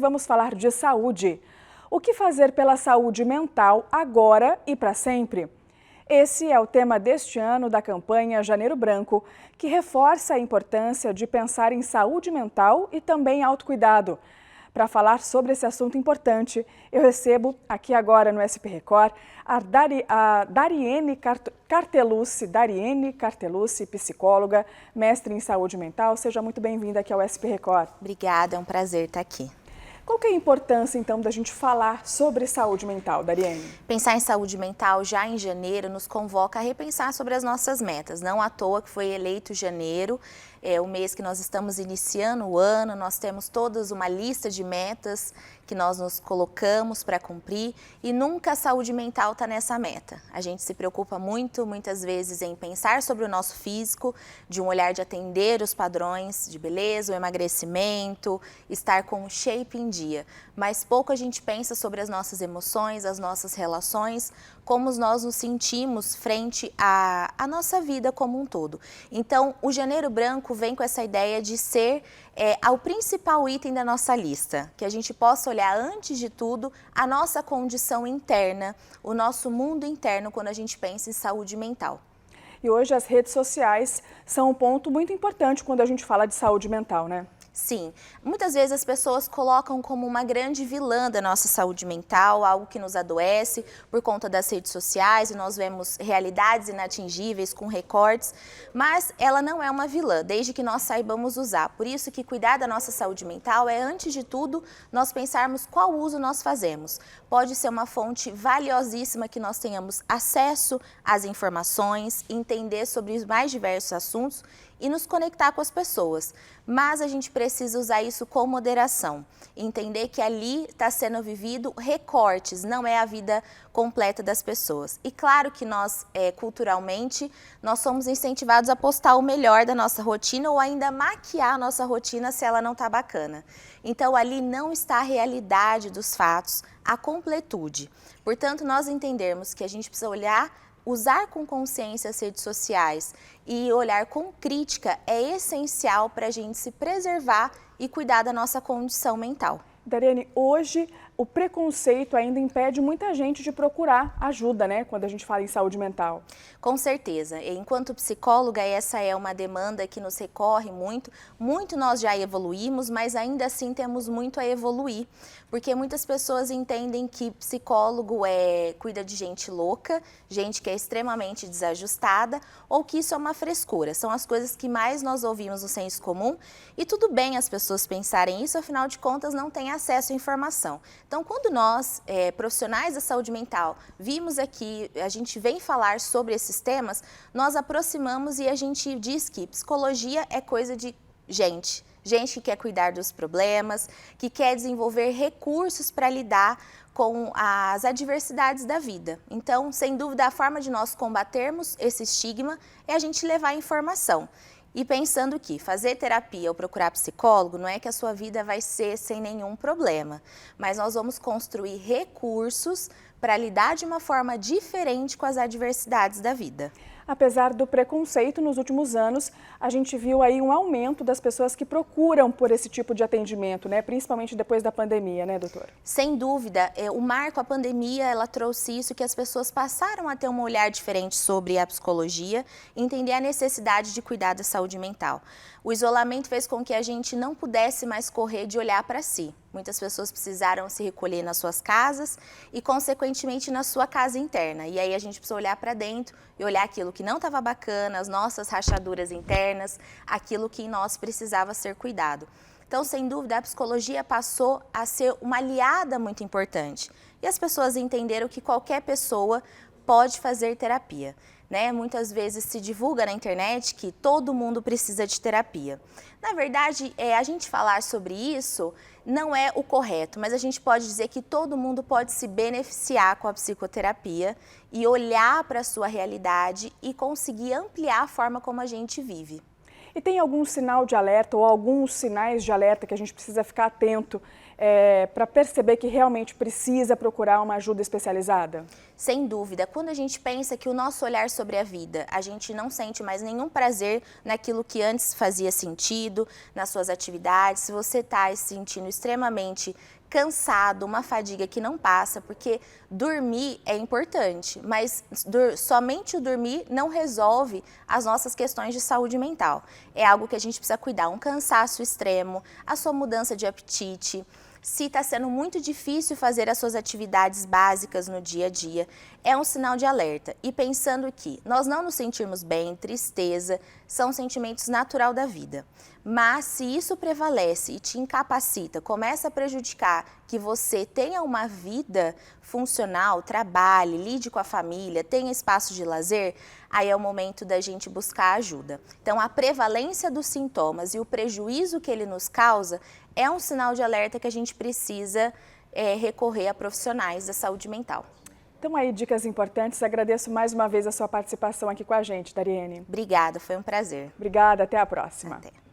vamos falar de saúde. O que fazer pela saúde mental agora e para sempre? Esse é o tema deste ano da campanha Janeiro Branco, que reforça a importância de pensar em saúde mental e também autocuidado. Para falar sobre esse assunto importante, eu recebo aqui agora no SP Record a Dariene Cartelucci, psicóloga, mestre em saúde mental. Seja muito bem-vinda aqui ao SP Record. Obrigada, é um prazer estar aqui. Qual que é a importância, então, da gente falar sobre saúde mental, Dariene? Pensar em saúde mental já em janeiro nos convoca a repensar sobre as nossas metas. Não à toa que foi eleito janeiro, é o mês que nós estamos iniciando o ano, nós temos todas uma lista de metas que nós nos colocamos para cumprir e nunca a saúde mental está nessa meta. A gente se preocupa muitas vezes em pensar sobre o nosso físico, de um olhar de atender os padrões de beleza, o emagrecimento, estar com o shape em dia. Mas pouco a gente pensa sobre as nossas emoções, as nossas relações, como nós nos sentimos frente à nossa vida como um todo. Então, o Janeiro Branco vem com essa ideia de ser o principal item da nossa lista, que a gente possa olhar antes de tudo a nossa condição interna, o nosso mundo interno quando a gente pensa em saúde mental. E hoje as redes sociais são um ponto muito importante quando a gente fala de saúde mental, né? Sim, muitas vezes as pessoas colocam como uma grande vilã da nossa saúde mental, algo que nos adoece por conta das redes sociais e nós vemos realidades inatingíveis com recortes, mas ela não é uma vilã, desde que nós saibamos usar. Por isso que cuidar da nossa saúde mental é, antes de tudo, nós pensarmos qual uso nós fazemos. Pode ser uma fonte valiosíssima que nós tenhamos acesso às informações, entender sobre os mais diversos assuntos e nos conectar com as pessoas. Mas a gente precisa usar isso com moderação, entender que ali está sendo vivido recortes, não é a vida completa das pessoas. E claro que nós, culturalmente, nós somos incentivados a postar o melhor da nossa rotina ou ainda maquiar a nossa rotina se ela não está bacana. Então ali não está a realidade dos fatos, a completude. Portanto, nós entendermos que a gente precisa usar com consciência as redes sociais e olhar com crítica é essencial para a gente se preservar e cuidar da nossa condição mental. Dariene, hoje o preconceito ainda impede muita gente de procurar ajuda, né, quando a gente fala em saúde mental. Com certeza. Enquanto psicóloga, essa é uma demanda que nos recorre muito. Muito nós já evoluímos, mas ainda assim temos muito a evoluir. Porque muitas pessoas entendem que psicólogo cuida de gente louca, gente que é extremamente desajustada, ou que isso é uma frescura. São as coisas que mais nós ouvimos no senso comum. E tudo bem as pessoas pensarem isso, afinal de contas não têm acesso à informação. Então, quando nós, profissionais da saúde mental, vimos aqui, a gente vem falar sobre esses temas, nós aproximamos e a gente diz que psicologia é coisa de gente que quer cuidar dos problemas, que quer desenvolver recursos para lidar com as adversidades da vida. Então, sem dúvida, a forma de nós combatermos esse estigma é a gente levar informação. E pensando que fazer terapia ou procurar psicólogo não é que a sua vida vai ser sem nenhum problema, mas nós vamos construir recursos para lidar de uma forma diferente com as adversidades da vida. Apesar do preconceito, nos últimos anos, a gente viu aí um aumento das pessoas que procuram por esse tipo de atendimento, né? Principalmente depois da pandemia, né, doutora? Sem dúvida, o marco, a pandemia, ela trouxe isso, que as pessoas passaram a ter um olhar diferente sobre a psicologia, entender a necessidade de cuidar da saúde mental. O isolamento fez com que a gente não pudesse mais correr de olhar para si. Muitas pessoas precisaram se recolher nas suas casas e, consequentemente, na sua casa interna. E aí a gente precisa olhar para dentro e olhar aquilo que não estava bacana, as nossas rachaduras internas, aquilo que em nós precisava ser cuidado. Então, sem dúvida, a psicologia passou a ser uma aliada muito importante. E as pessoas entenderam que qualquer pessoa pode fazer terapia. Né? Muitas vezes se divulga na internet que todo mundo precisa de terapia. Na verdade, a gente falar sobre isso não é o correto, mas a gente pode dizer que todo mundo pode se beneficiar com a psicoterapia e olhar para a sua realidade e conseguir ampliar a forma como a gente vive. E tem algum sinal de alerta ou alguns sinais de alerta que a gente precisa ficar atento para perceber que realmente precisa procurar uma ajuda especializada? Sem dúvida. Quando a gente pensa que o nosso olhar sobre a vida, a gente não sente mais nenhum prazer naquilo que antes fazia sentido, nas suas atividades, se você está se sentindo extremamente cansado, uma fadiga que não passa, porque dormir é importante, mas somente o dormir não resolve as nossas questões de saúde mental. É algo que a gente precisa cuidar, um cansaço extremo, a sua mudança de apetite. Se está sendo muito difícil fazer as suas atividades básicas no dia a dia, é um sinal de alerta. E pensando que nós não nos sentirmos bem, tristeza, são sentimentos natural da vida. Mas se isso prevalece e te incapacita, começa a prejudicar que você tenha uma vida funcional, trabalhe, lide com a família, tenha espaço de lazer, aí é o momento da gente buscar ajuda. Então, a prevalência dos sintomas e o prejuízo que ele nos causa é um sinal de alerta que a gente precisa recorrer a profissionais da saúde mental. Então aí, dicas importantes. Agradeço mais uma vez a sua participação aqui com a gente, Dariene. Obrigada, foi um prazer. Obrigada, até a próxima. Até.